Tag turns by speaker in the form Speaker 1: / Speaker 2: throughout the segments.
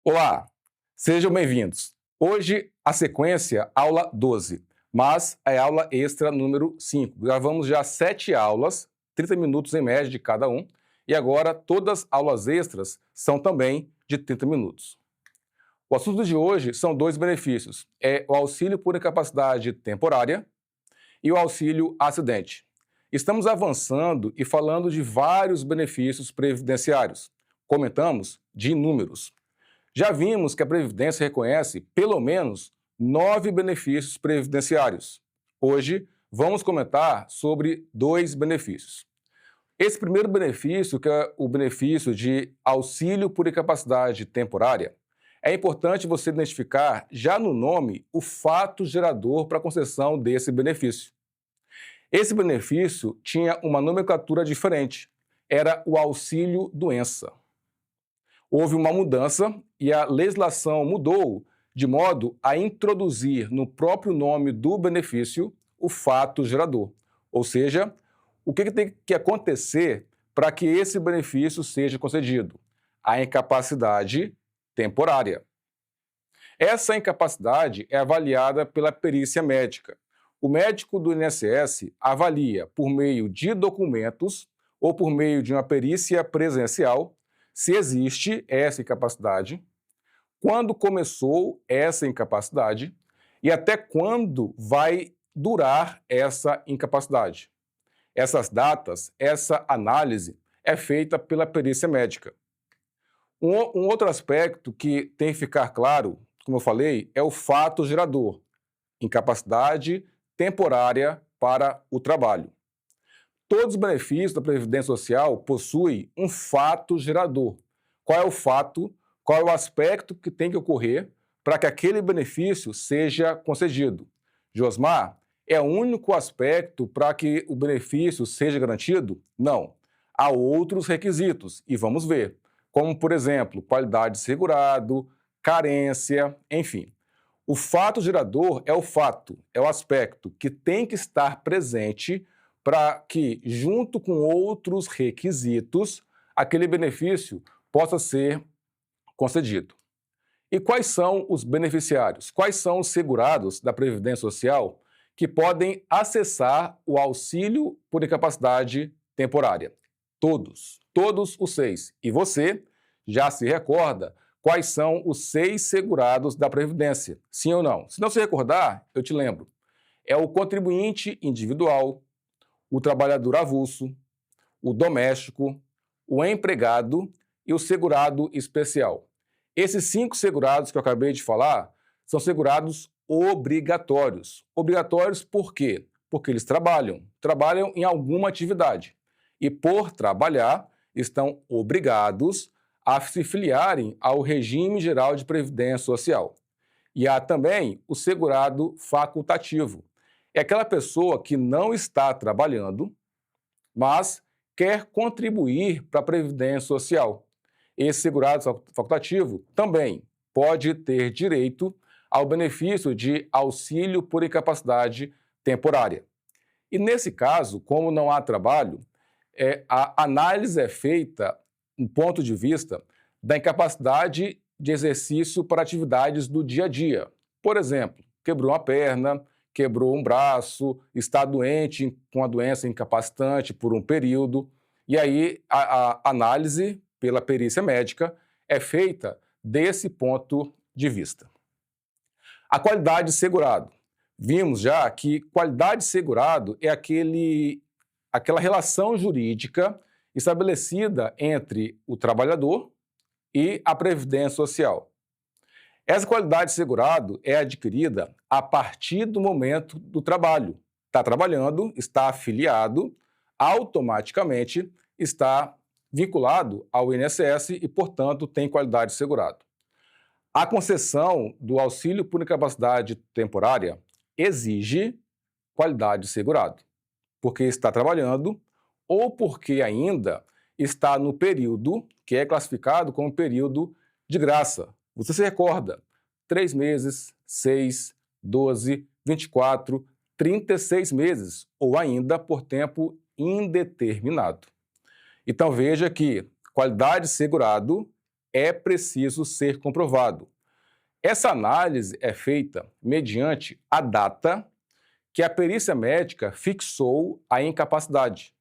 Speaker 1: Olá, sejam bem-vindos. Hoje a sequência, aula 12, mas é aula extra número 5. Gravamos já 7 aulas, 30 minutos em média de cada um, e agora todas as aulas extras são também de 30 minutos. O assunto de hoje são dois benefícios, é o auxílio por incapacidade temporária e o auxílio acidente. Estamos avançando e falando de vários benefícios previdenciários. Comentamos de inúmeros. Já vimos que a Previdência reconhece pelo menos 9 benefícios previdenciários. Hoje, vamos comentar sobre 2 benefícios. Esse primeiro benefício, que é o benefício de auxílio por incapacidade temporária, é importante você identificar já no nome o fato gerador para a concessão desse benefício. Esse benefício tinha uma nomenclatura diferente, era o auxílio-doença. Houve uma mudança e a legislação mudou de modo a introduzir no próprio nome do benefício o fato gerador. Ou seja, o que tem que acontecer para que esse benefício seja concedido? A incapacidade temporária. Essa incapacidade é avaliada pela perícia médica. O médico do INSS avalia por meio de documentos ou por meio de uma perícia presencial se existe essa incapacidade, quando começou essa incapacidade e até quando vai durar essa incapacidade. Essas datas, essa análise é feita pela perícia médica. Um outro aspecto que tem que ficar claro, como eu falei, é o fato gerador, incapacidade temporária para o trabalho. Todos os benefícios da Previdência Social possuem um fato gerador. Qual é o fato, qual é o aspecto que tem que ocorrer para que aquele benefício seja concedido? Josmar, é o único aspecto para que o benefício seja garantido? Não. Há outros requisitos, e vamos ver, como, por exemplo, qualidade de segurado, carência, enfim. O fato gerador é o fato, é o aspecto que tem que estar presente para que, junto com outros requisitos, aquele benefício possa ser concedido. E quais são os beneficiários? Quais são os segurados da Previdência Social que podem acessar o auxílio por incapacidade temporária? Todos os 6. E você já se recorda quais são os 6 segurados da Previdência? Sim ou não? Se não se recordar, eu te lembro. É o contribuinte individual, o trabalhador avulso, o doméstico, o empregado e o segurado especial. Esses 5 segurados que eu acabei de falar são segurados obrigatórios. Obrigatórios por quê? Porque eles trabalham em alguma atividade. E por trabalhar, estão obrigados a se filiarem ao regime geral de previdência social. E há também o segurado facultativo. É aquela pessoa que não está trabalhando, mas quer contribuir para a Previdência Social. Esse segurado facultativo também pode ter direito ao benefício de auxílio por incapacidade temporária. E nesse caso, como não há trabalho, a análise é feita do ponto de vista da incapacidade de exercício para atividades do dia a dia. Por exemplo, quebrou uma perna, quebrou um braço, está doente com a doença incapacitante por um período, e aí a análise pela perícia médica é feita desse ponto de vista. A qualidade de segurado. Vimos já que qualidade de segurado é aquela relação jurídica estabelecida entre o trabalhador e a Previdência Social. Essa qualidade de segurado é adquirida a partir do momento do trabalho. Está trabalhando, está afiliado, automaticamente está vinculado ao INSS e, portanto, tem qualidade de segurado. A concessão do auxílio por incapacidade temporária exige qualidade de segurado, porque está trabalhando ou porque ainda está no período que é classificado como período de graça. Você se recorda? 3 meses, 6, 12, 24, 36 meses, ou ainda por tempo indeterminado. Então veja que qualidade de segurado é preciso ser comprovado. Essa análise é feita mediante a data que a perícia médica fixou a incapacidade.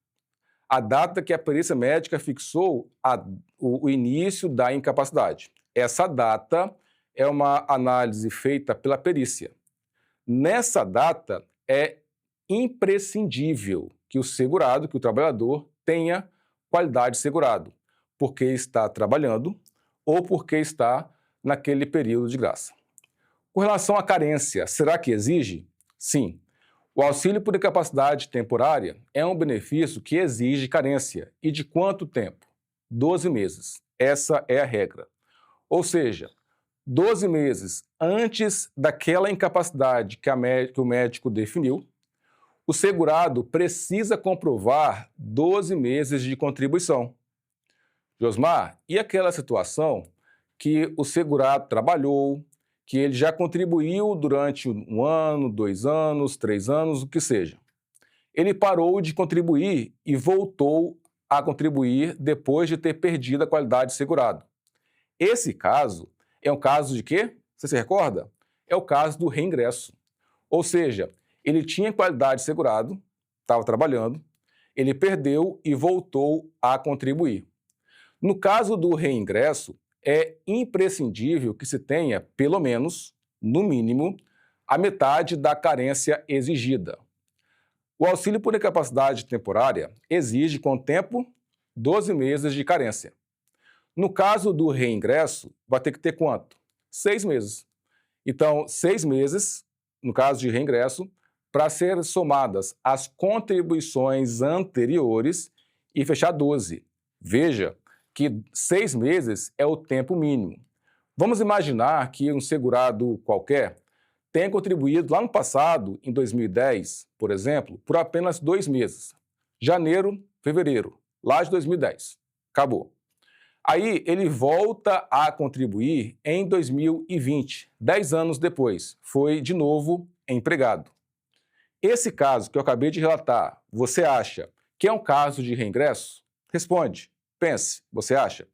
Speaker 1: A data que a perícia médica fixou o início da incapacidade. Essa data é uma análise feita pela perícia. Nessa data, é imprescindível que o segurado, que o trabalhador, tenha qualidade de segurado, porque está trabalhando ou porque está naquele período de graça. Com relação à carência, será que exige? Sim. O auxílio por incapacidade temporária é um benefício que exige carência. E de quanto tempo? 12 meses. Essa é a regra. Ou seja, 12 meses antes daquela incapacidade que o médico definiu, o segurado precisa comprovar 12 meses de contribuição. Josmar, e aquela situação que o segurado trabalhou, que ele já contribuiu durante 1 ano, 2 anos, 3 anos, o que seja. Ele parou de contribuir e voltou a contribuir depois de ter perdido a qualidade de segurado. Esse caso é um caso de quê? Você se recorda? É o caso do reingresso. Ou seja, ele tinha qualidade de segurado, estava trabalhando, ele perdeu e voltou a contribuir. No caso do reingresso, é imprescindível que se tenha, pelo menos, no mínimo, a metade da carência exigida. O auxílio por incapacidade temporária exige, com o tempo, 12 meses de carência. No caso do reingresso, vai ter que ter quanto? 6 meses. Então, 6 meses, no caso de reingresso, para ser somadas as contribuições anteriores e fechar 12. Veja que 6 meses é o tempo mínimo. Vamos imaginar que um segurado qualquer tenha contribuído lá no passado, em 2010, por exemplo, por apenas 2 meses. Janeiro, fevereiro, lá de 2010. Acabou. Aí ele volta a contribuir em 2020, 10 anos depois. Foi de novo empregado. Esse caso que eu acabei de relatar, você acha que é um caso de reingresso? Responde, pense, você acha?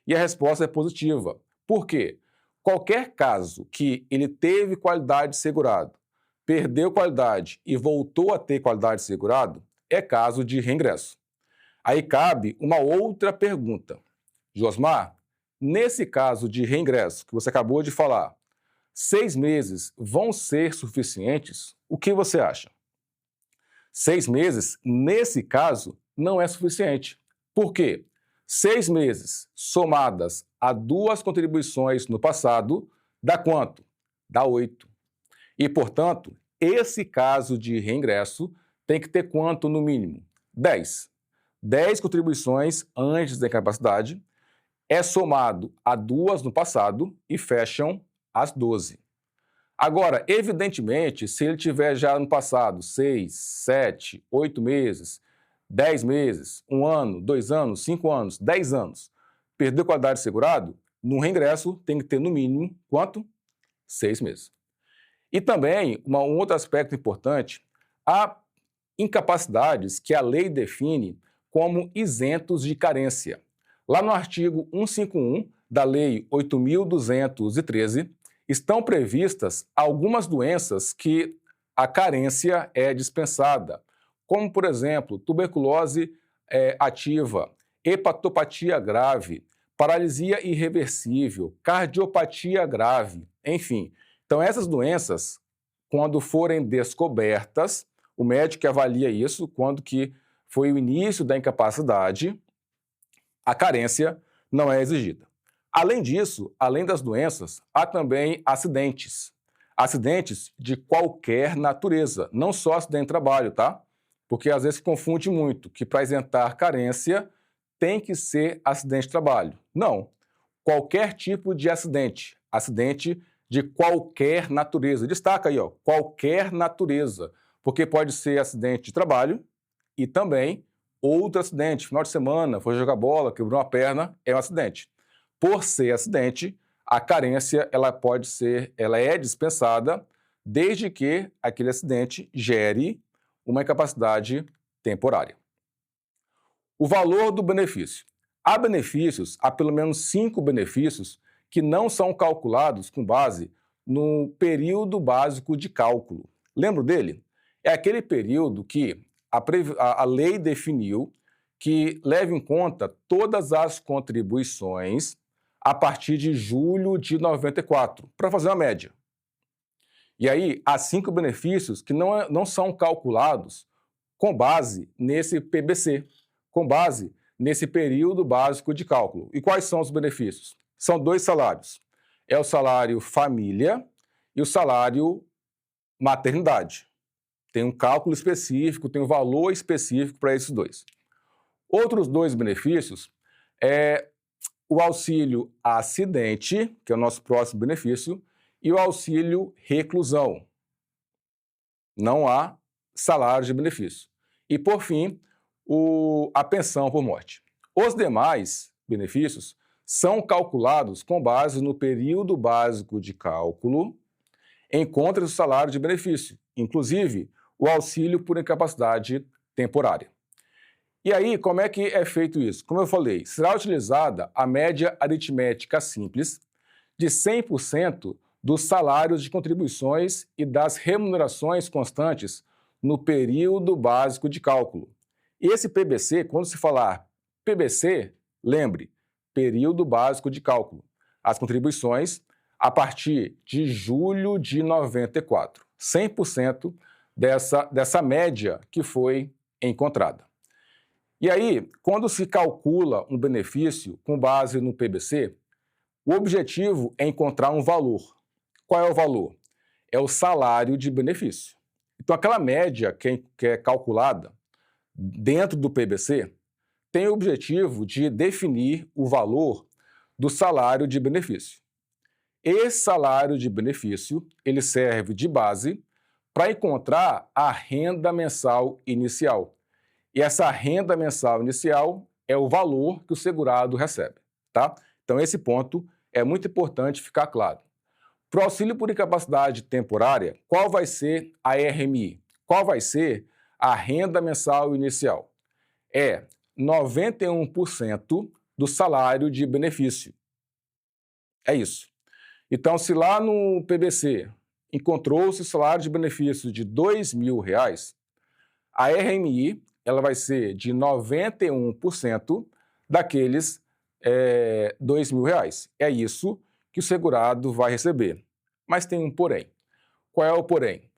Speaker 1: E a resposta é positiva. Por quê? Qualquer caso que ele teve qualidade de segurado, perdeu qualidade e voltou a ter qualidade de segurado, é caso de reingresso. Aí cabe uma outra pergunta. Josmar, nesse caso de reingresso que você acabou de falar, 6 meses vão ser suficientes? O que você acha? 6 meses, nesse caso, não é suficiente. Por quê? 6 meses somadas a 2 contribuições no passado, dá quanto? Dá 8. E, portanto, esse caso de reingresso tem que ter quanto no mínimo? 10. 10 contribuições antes da incapacidade é somado a 2 no passado e fecham as 12. Agora, evidentemente, se ele tiver já no passado 6, 7, 8 meses, 10 meses, 1 ano, 2 anos, 5 anos, 10 anos, perdeu qualidade de segurado, no reingresso tem que ter no mínimo quanto? 6 meses. E também, um outro aspecto importante, há incapacidades que a lei define como isentos de carência. Lá no artigo 151 da Lei 8.213, estão previstas algumas doenças que a carência é dispensada, como, por exemplo, tuberculose ativa, hepatopatia grave, paralisia irreversível, cardiopatia grave, enfim. Então, essas doenças, quando forem descobertas, o médico avalia isso, quando que foi o início da incapacidade, a carência não é exigida. Além disso, além das doenças, há também acidentes. Acidentes de qualquer natureza, não só acidente de trabalho, tá? Porque às vezes se confunde muito que para isentar carência tem que ser acidente de trabalho. Não. Qualquer tipo de acidente. Acidente de qualquer natureza. Destaca aí, ó, qualquer natureza. Porque pode ser acidente de trabalho e também outro acidente. Final de semana, foi jogar bola, quebrou uma perna, é um acidente. Por ser acidente, a carência ela é dispensada desde que aquele acidente gere uma incapacidade temporária. O valor do benefício. Há pelo menos 5 benefícios que não são calculados com base no período básico de cálculo. Lembra dele? É aquele período que a lei definiu que leva em conta todas as contribuições a partir de julho de 94, para fazer uma média. E aí, há 5 benefícios que não são calculados com base nesse PBC, com base nesse período básico de cálculo. E quais são os benefícios? São 2 salários. É o salário família e o salário maternidade. Tem um cálculo específico, tem um valor específico para esses 2. Outros 2 benefícios é o auxílio acidente, que é o nosso próximo benefício, e o auxílio reclusão. Não há salário de benefício. E, por fim, a pensão por morte. Os demais benefícios são calculados com base no período básico de cálculo, encontra o salário de benefício, inclusive o auxílio por incapacidade temporária. E aí, como é que é feito isso? Como eu falei, será utilizada a média aritmética simples de 100% dos salários de contribuições e das remunerações constantes no período básico de cálculo. Esse PBC, quando se falar PBC, lembre, período básico de cálculo. As contribuições a partir de julho de 94. 100% dessa média que foi encontrada. E aí, quando se calcula um benefício com base no PBC, o objetivo é encontrar um valor. Qual é o valor? É o salário de benefício. Então, aquela média que é calculada dentro do PBC tem o objetivo de definir o valor do salário de benefício. Esse salário de benefício, ele serve de base para encontrar a renda mensal inicial. E essa renda mensal inicial é o valor que o segurado recebe, tá? Então, esse ponto é muito importante ficar claro. Para o auxílio por incapacidade temporária, qual vai ser a RMI? Qual vai ser a renda mensal inicial? É 91% do salário de benefício. É isso. Então, se lá no PBC encontrou-se o salário de benefício de R$ 2.000, a RMI ela vai ser de 91% daqueles R$ 2.000. É isso que o segurado vai receber. Mas tem um porém. Qual é o porém?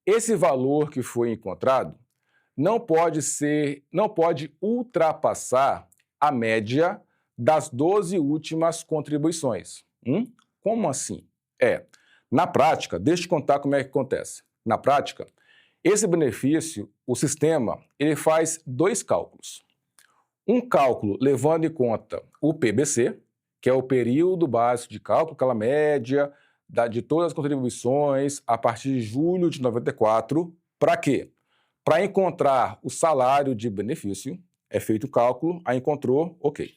Speaker 1: Esse valor que foi encontrado não pode ultrapassar a média das 12 últimas contribuições. Como assim? Na prática, deixa eu te contar como é que acontece. Na prática, esse benefício, o sistema, ele faz 2 cálculos. Um cálculo levando em conta o PBC, que é o período básico de cálculo, aquela média de todas as contribuições a partir de julho de 94. Para quê? Para encontrar o salário de benefício, é feito o cálculo, aí encontrou, ok.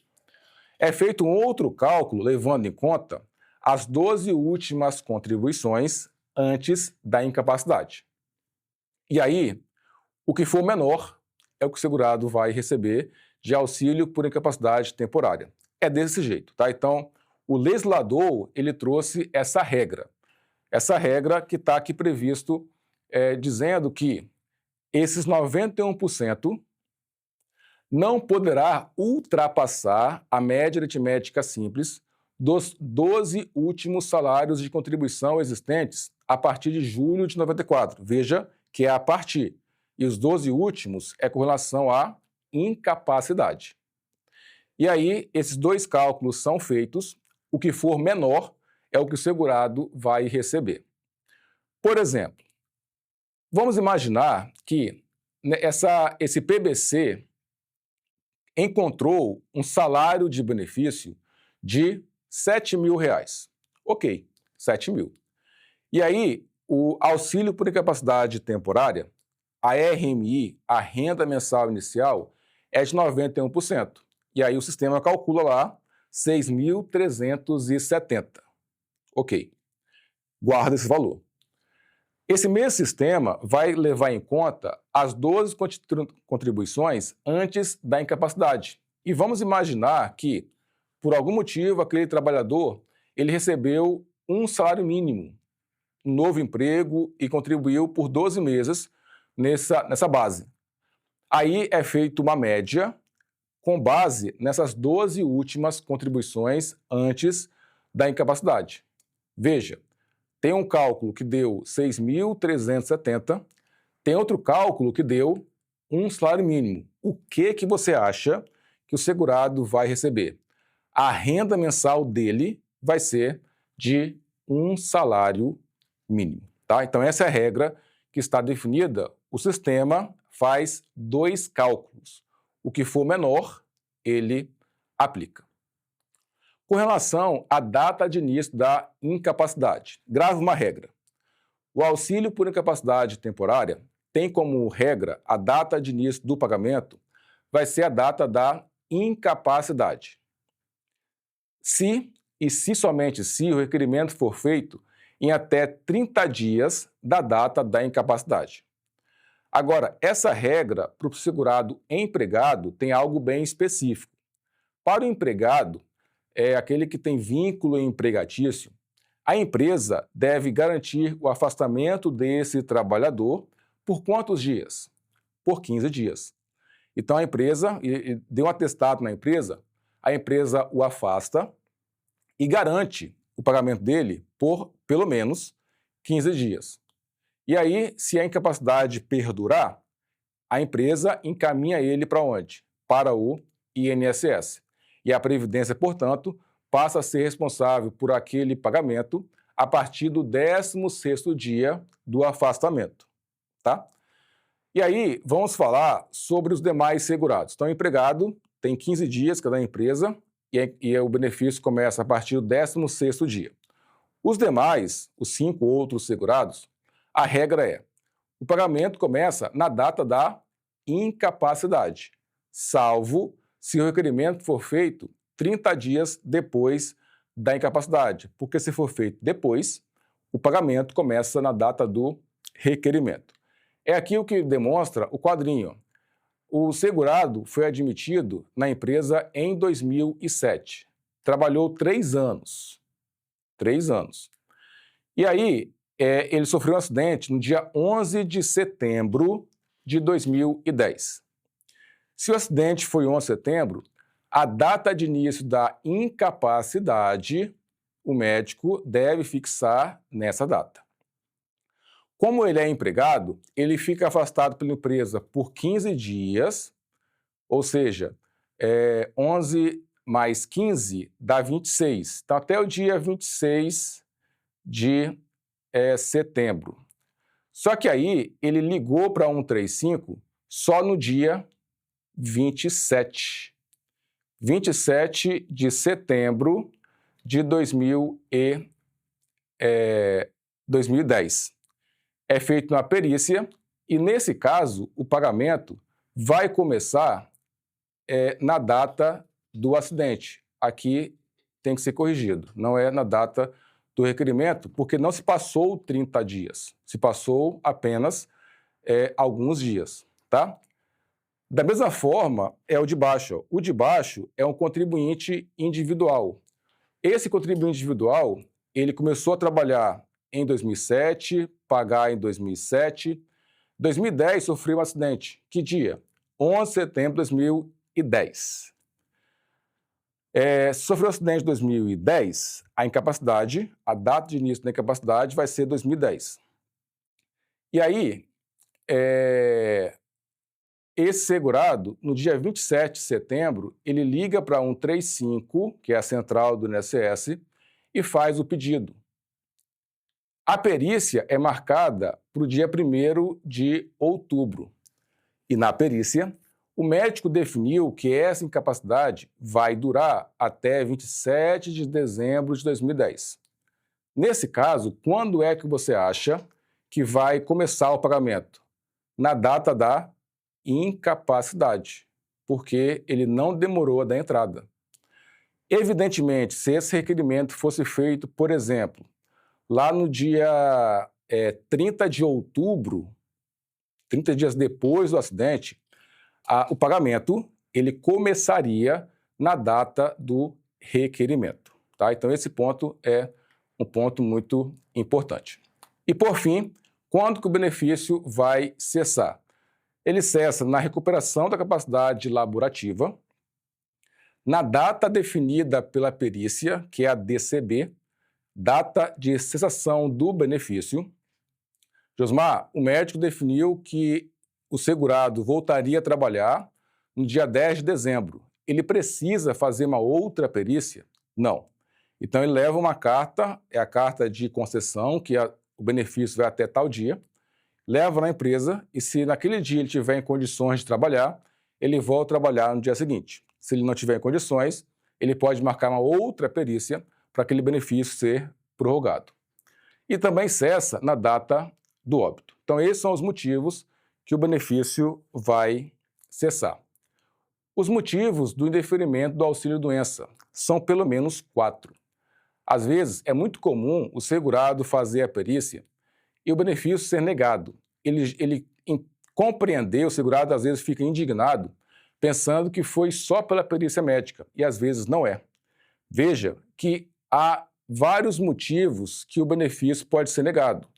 Speaker 1: É feito um outro cálculo levando em conta as 12 últimas contribuições antes da incapacidade. E aí, o que for menor é o que o segurado vai receber de auxílio por incapacidade temporária. É desse jeito, tá? Então, o legislador, ele trouxe essa regra que está aqui previsto, dizendo que esses 91% não poderá ultrapassar a média aritmética simples dos 12 últimos salários de contribuição existentes a partir de julho de 94. Veja que é a partir. E os 12 últimos é com relação à incapacidade. E aí, esses 2 cálculos são feitos, o que for menor é o que o segurado vai receber. Por exemplo, vamos imaginar que esse PBC encontrou um salário de benefício de R$ 7.000. Ok, 7.000. E aí, o auxílio por incapacidade temporária, a RMI, a renda mensal inicial, é de 91%. E aí o sistema calcula lá 6.370. Ok, guarda esse valor. Esse mesmo sistema vai levar em conta as 12 contribuições antes da incapacidade. E vamos imaginar que, por algum motivo, aquele trabalhador ele recebeu um salário mínimo, um novo emprego e contribuiu por 12 meses nessa base. Aí é feita uma média com base nessas 12 últimas contribuições antes da incapacidade. Veja, tem um cálculo que deu 6.370, tem outro cálculo que deu um salário mínimo. O que você acha que o segurado vai receber? A renda mensal dele vai ser de um salário mínimo. Tá? Então, essa é a regra que está definida. O sistema faz 2 cálculos. O que for menor, ele aplica. Com relação à data de início da incapacidade, grave uma regra. O auxílio por incapacidade temporária tem como regra a data de início do pagamento vai ser a data da incapacidade. Se e se somente se o requerimento for feito em até 30 dias da data da incapacidade. Agora, essa regra para o segurado empregado tem algo bem específico. Para o empregado, aquele que tem vínculo empregatício, a empresa deve garantir o afastamento desse trabalhador por quantos dias? Por 15 dias. Então, a empresa deu um atestado na empresa, a empresa o afasta e garante o pagamento dele por pelo menos 15 dias. E aí, se a incapacidade perdurar, a empresa encaminha ele para onde? Para o INSS. E a Previdência, portanto, passa a ser responsável por aquele pagamento a partir do 16º dia do afastamento. Tá? E aí, vamos falar sobre os demais segurados. Então, o empregado tem 15 dias cada empresa e o benefício começa a partir do 16º dia. Os demais, os 5 outros segurados, a regra é: o pagamento começa na data da incapacidade, salvo se o requerimento for feito 30 dias depois da incapacidade, porque se for feito depois, o pagamento começa na data do requerimento. É aqui o que demonstra o quadrinho. O segurado foi admitido na empresa em 2007. Trabalhou 3 anos. 3 anos. E aí, ele sofreu um acidente no dia 11 de setembro de 2010. Se o acidente foi 11 de setembro, a data de início da incapacidade, o médico deve fixar nessa data. Como ele é empregado, ele fica afastado pela empresa por 15 dias, ou seja, 11 mais 15 dá 26. Então, até o dia 26 de setembro. Só que aí ele ligou para 135 só no dia 27. 27 de setembro de 2010. É feita uma perícia e, nesse caso, o pagamento vai começar na data do acidente. Aqui tem que ser corrigido, não é na data do requerimento, porque não se passou 30 dias, se passou apenas alguns dias, tá? Da mesma forma, é o de baixo. O de baixo é um contribuinte individual. Esse contribuinte individual, ele começou a trabalhar em 2007, pagar em 2007. 2010 sofreu um acidente. Que dia? 11 de setembro de 2010. Sofreu um acidente em 2010, a incapacidade, a data de início da incapacidade vai ser 2010. E aí, esse segurado, no dia 27 de setembro, ele liga para 135, que é a central do INSS, e faz o pedido. A perícia é marcada para o dia 1º de outubro. E na perícia, o médico definiu que essa incapacidade vai durar até 27 de dezembro de 2010. Nesse caso, quando é que você acha que vai começar o pagamento? Na data da incapacidade, porque ele não demorou a dar entrada. Evidentemente, se esse requerimento fosse feito, por exemplo, lá no dia 30 de outubro, 30 dias depois do acidente, o pagamento ele começaria na data do requerimento. Tá? Então, esse ponto é um ponto muito importante. E, por fim, quando que o benefício vai cessar? Ele cessa na recuperação da capacidade laborativa, na data definida pela perícia, que é a DCB, data de cessação do benefício. Josmar, o médico definiu que o segurado voltaria a trabalhar no dia 10 de dezembro. Ele precisa fazer uma outra perícia? Não. Então, ele leva uma carta, é a carta de concessão, que o benefício vai até tal dia, leva na empresa e, se naquele dia ele tiver em condições de trabalhar, ele volta a trabalhar no dia seguinte. Se ele não tiver em condições, ele pode marcar uma outra perícia para aquele benefício ser prorrogado. E também cessa na data do óbito. Então, esses são os motivos que o benefício vai cessar. Os motivos do indeferimento do auxílio-doença são pelo menos 4. Às vezes, é muito comum o segurado fazer a perícia e o benefício ser negado. Ele compreender, o segurado às vezes fica indignado, pensando que foi só pela perícia médica, e às vezes não é. Veja que há vários motivos que o benefício pode ser negado.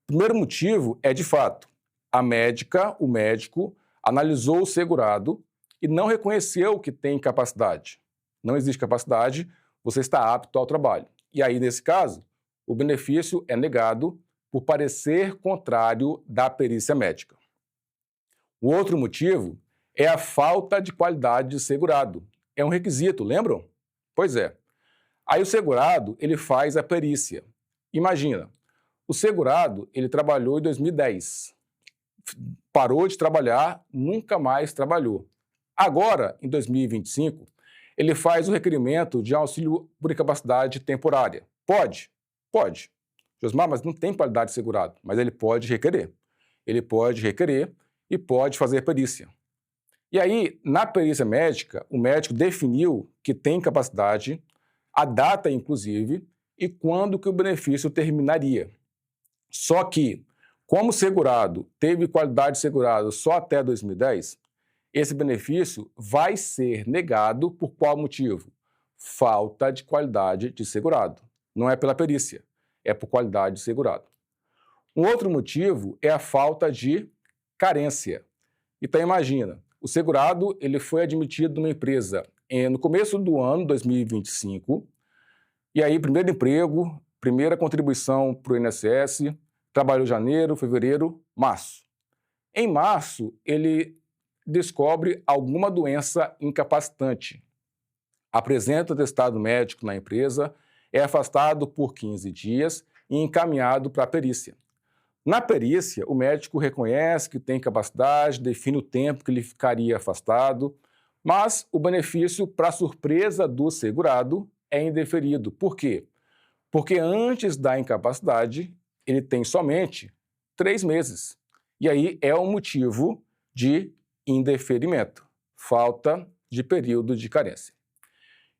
Speaker 1: O primeiro motivo é, de fato, o médico, analisou o segurado e não reconheceu que tem capacidade. Não existe capacidade, você está apto ao trabalho. E aí, nesse caso, o benefício é negado por parecer contrário da perícia médica. O outro motivo é a falta de qualidade de segurado. É um requisito, lembram? Pois é. Aí o segurado, ele faz a perícia. Imagina, o segurado, ele trabalhou em 2010. Parou de trabalhar, nunca mais trabalhou. Agora, em 2025, ele faz o requerimento de auxílio por incapacidade temporária. Pode? Pode. Josmar, mas não tem qualidade de segurado. Mas ele pode requerer. Ele pode requerer e pode fazer perícia. E aí, na perícia médica, o médico definiu que tem capacidade, a data, inclusive, e quando que o benefício terminaria. Só que, como o segurado teve qualidade de segurado só até 2010, esse benefício vai ser negado por qual motivo? Falta de qualidade de segurado. Não é pela perícia, é por qualidade de segurado. Um outro motivo é a falta de carência. Então, imagina, o segurado ele foi admitido numa empresa no começo do ano 2025, e aí, primeiro emprego, primeira contribuição para o INSS, trabalhou janeiro, fevereiro, março. Em março, ele descobre alguma doença incapacitante. Apresenta o atestado médico na empresa, é afastado por 15 dias e encaminhado para a perícia. Na perícia, o médico reconhece que tem capacidade, define o tempo que ele ficaria afastado, mas o benefício, para surpresa do segurado, é indeferido. Por quê? Porque antes da incapacidade, ele tem somente 3 meses. E aí é um motivo de indeferimento, falta de período de carência.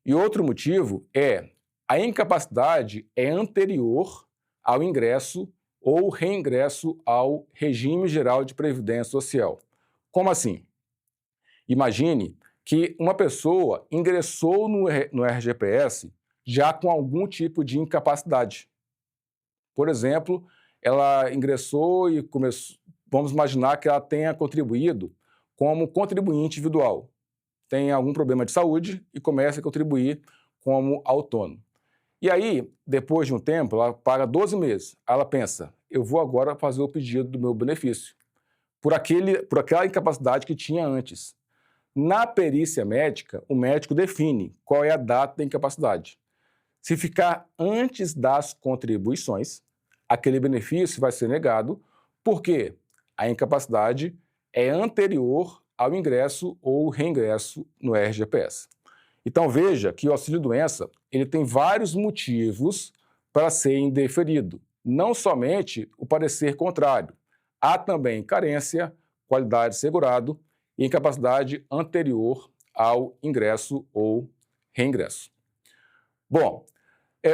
Speaker 1: E outro motivo é a incapacidade é anterior ao ingresso ou reingresso ao regime geral de previdência social. Como assim? Imagine que uma pessoa ingressou no RGPS já com algum tipo de incapacidade. Por exemplo, ela ingressou e começou, vamos imaginar que ela tenha contribuído como contribuinte individual. Tem algum problema de saúde e começa a contribuir como autônomo. E aí, depois de um tempo, ela paga 12 meses. Ela pensa, eu vou agora fazer o pedido do meu benefício, por aquela incapacidade que tinha antes. Na perícia médica, o médico define qual é a data da incapacidade. Se ficar antes das contribuições, aquele benefício vai ser negado, porque a incapacidade é anterior ao ingresso ou reingresso no RGPS. Então veja que o auxílio-doença ele tem vários motivos para ser indeferido, não somente o parecer contrário. Há também carência, qualidade de segurado e incapacidade anterior ao ingresso ou reingresso. Bom,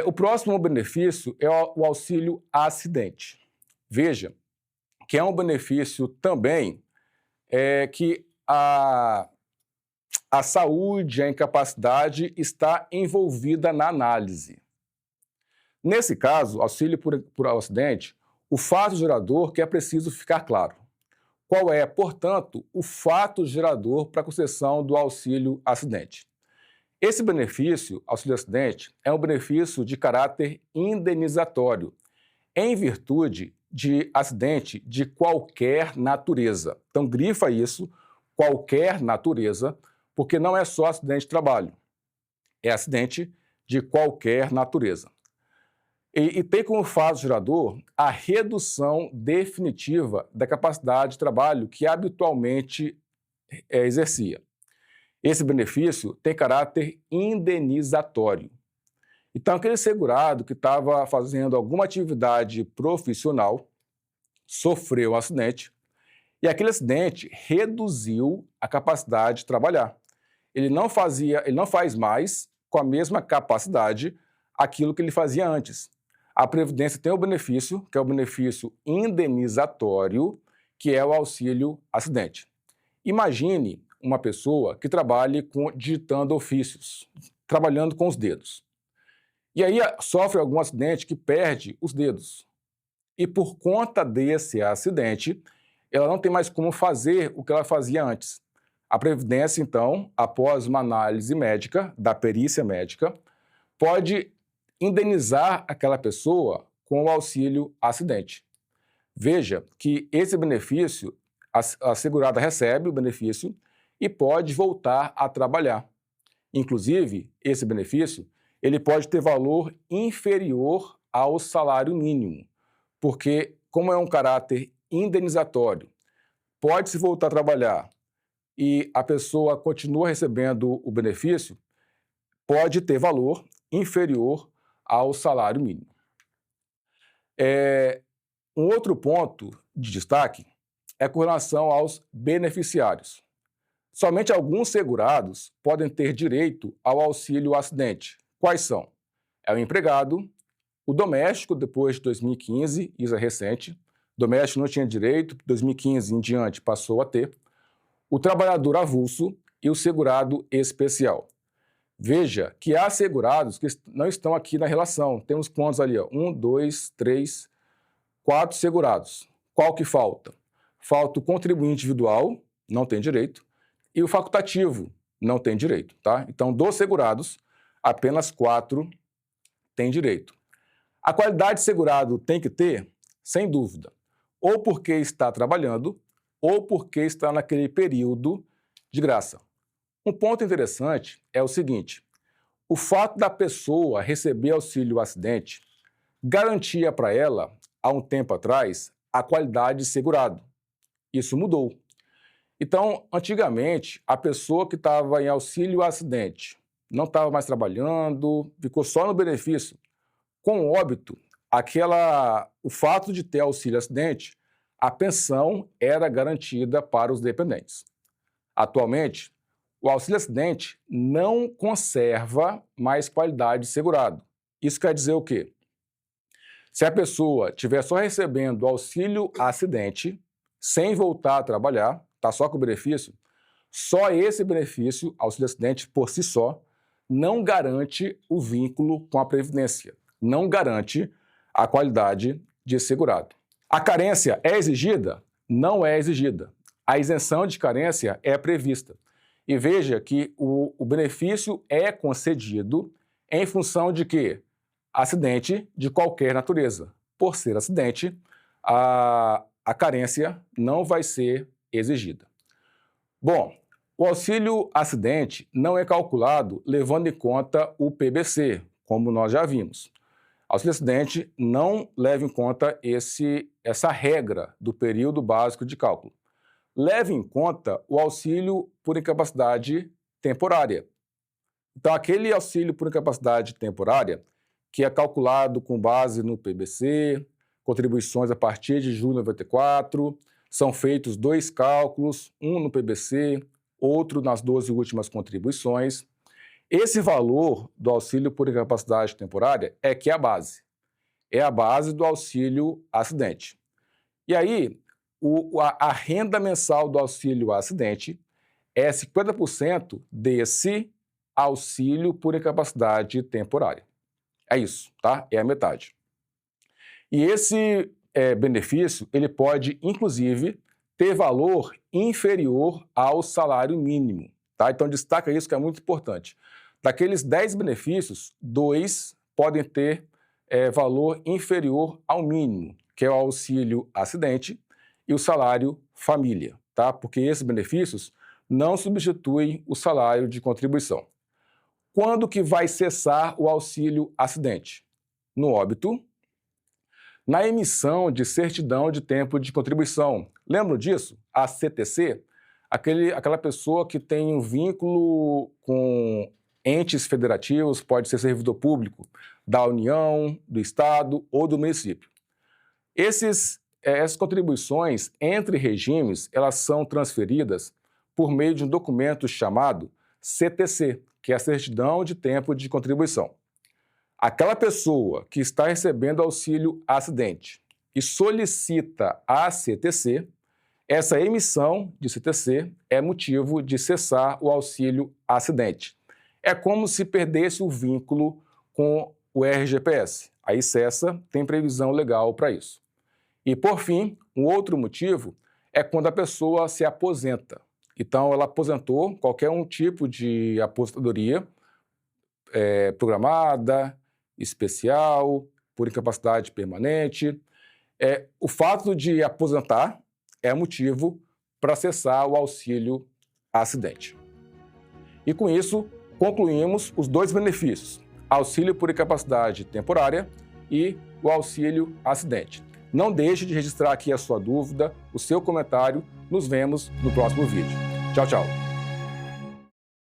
Speaker 1: o próximo benefício é o auxílio acidente. Veja que é um benefício também que a saúde, a incapacidade está envolvida na análise. Nesse caso, auxílio por acidente, o fato gerador que é preciso ficar claro. Qual é, portanto, o fato gerador para a concessão do auxílio acidente? Esse benefício, auxílio acidente, é um benefício de caráter indenizatório, em virtude de acidente de qualquer natureza. Então, grifa isso, qualquer natureza, porque não é só acidente de trabalho, é acidente de qualquer natureza. E tem como fato gerador a redução definitiva da capacidade de trabalho que habitualmente exercia. Esse benefício tem caráter indenizatório. Então, aquele segurado que estava fazendo alguma atividade profissional sofreu um acidente e aquele acidente reduziu a capacidade de trabalhar. Ele não faz mais com a mesma capacidade aquilo que ele fazia antes. A Previdência tem o benefício, que é o benefício indenizatório, que é o auxílio acidente. Imagine uma pessoa que trabalhe digitando ofícios, trabalhando com os dedos. E aí sofre algum acidente que perde os dedos. E por conta desse acidente, ela não tem mais como fazer o que ela fazia antes. A Previdência, então, após uma análise médica, da perícia médica, pode indenizar aquela pessoa com o auxílio acidente. Veja que esse benefício, a segurada recebe o benefício e pode voltar a trabalhar. Inclusive, esse benefício ele pode ter valor inferior ao salário mínimo, porque, como é um caráter indenizatório, pode-se voltar a trabalhar e a pessoa continua recebendo o benefício, pode ter valor inferior ao salário mínimo. Um outro ponto de destaque é com relação aos beneficiários. Somente alguns segurados podem ter direito ao auxílio acidente. Quais são? É o empregado, o doméstico, depois de 2015, isso é recente, doméstico não tinha direito, 2015 em diante passou a ter, o trabalhador avulso e o segurado especial. Veja que há segurados que não estão aqui na relação. Temos quantos ali? 1, 2, 3, 4 segurados. Qual que falta? Falta o contribuinte individual, não tem direito, e o facultativo, não tem direito. Tá? Então, dos segurados, apenas 4 têm direito. A qualidade de segurado tem que ter? Sem dúvida. Ou porque está trabalhando, ou porque está naquele período de graça. Um ponto interessante é o seguinte: o fato da pessoa receber auxílio acidente garantia para ela, há um tempo atrás, a qualidade de segurado. Isso mudou. Então, antigamente, a pessoa que estava em auxílio acidente não estava mais trabalhando, ficou só no benefício. Com o óbito, o fato de ter auxílio acidente, a pensão era garantida para os dependentes. Atualmente, o auxílio acidente não conserva mais qualidade de segurado. Isso quer dizer o quê? Se a pessoa estiver só recebendo auxílio acidente, sem voltar a trabalhar, está só com o benefício, só esse benefício, auxílio acidente, por si só, não garante o vínculo com a Previdência, não garante a qualidade de segurado. A carência é exigida? Não é exigida. A isenção de carência é prevista. E veja que o benefício é concedido em função de quê? Acidente de qualquer natureza. Por ser acidente, a carência não vai ser exigida. Bom, o auxílio acidente não é calculado levando em conta o PBC, como nós já vimos. Auxílio acidente não leva em conta essa regra do período básico de cálculo. Leve em conta o auxílio por incapacidade temporária. Então, aquele auxílio por incapacidade temporária, que é calculado com base no PBC, contribuições a partir de julho de 94, são feitos 2 cálculos, um no PBC, outro nas 12 últimas contribuições. Esse valor do auxílio por incapacidade temporária é que é a base. É a base do auxílio acidente. E aí, a renda mensal do auxílio acidente é 50% desse auxílio por incapacidade temporária. É isso, tá? É a metade. E esse benefício, ele pode, inclusive, ter valor inferior ao salário mínimo, tá? Então, destaca isso que é muito importante. Daqueles 10 benefícios, 2 podem ter valor inferior ao mínimo, que é o auxílio acidente e o salário família, tá? Porque esses benefícios não substituem o salário de contribuição. Quando que vai cessar o auxílio acidente? No óbito, na emissão de certidão de tempo de contribuição. Lembram disso? A CTC, aquela pessoa que tem um vínculo com entes federativos, pode ser servidor público da União, do Estado ou do município. Essas contribuições entre regimes, elas são transferidas por meio de um documento chamado CTC, que é a Certidão de Tempo de Contribuição. Aquela pessoa que está recebendo auxílio acidente e solicita a CTC, essa emissão de CTC é motivo de cessar o auxílio acidente. É como se perdesse o vínculo com o RGPS. Aí cessa, tem previsão legal para isso. E, por fim, um outro motivo é quando a pessoa se aposenta. Então, ela aposentou qualquer um tipo de aposentadoria programada, especial, por incapacidade permanente. O fato de aposentar é motivo para cessar o auxílio acidente. E com isso, concluímos os 2 benefícios, auxílio por incapacidade temporária e o auxílio acidente. Não deixe de registrar aqui a sua dúvida, o seu comentário. Nos vemos no próximo vídeo. Tchau, tchau.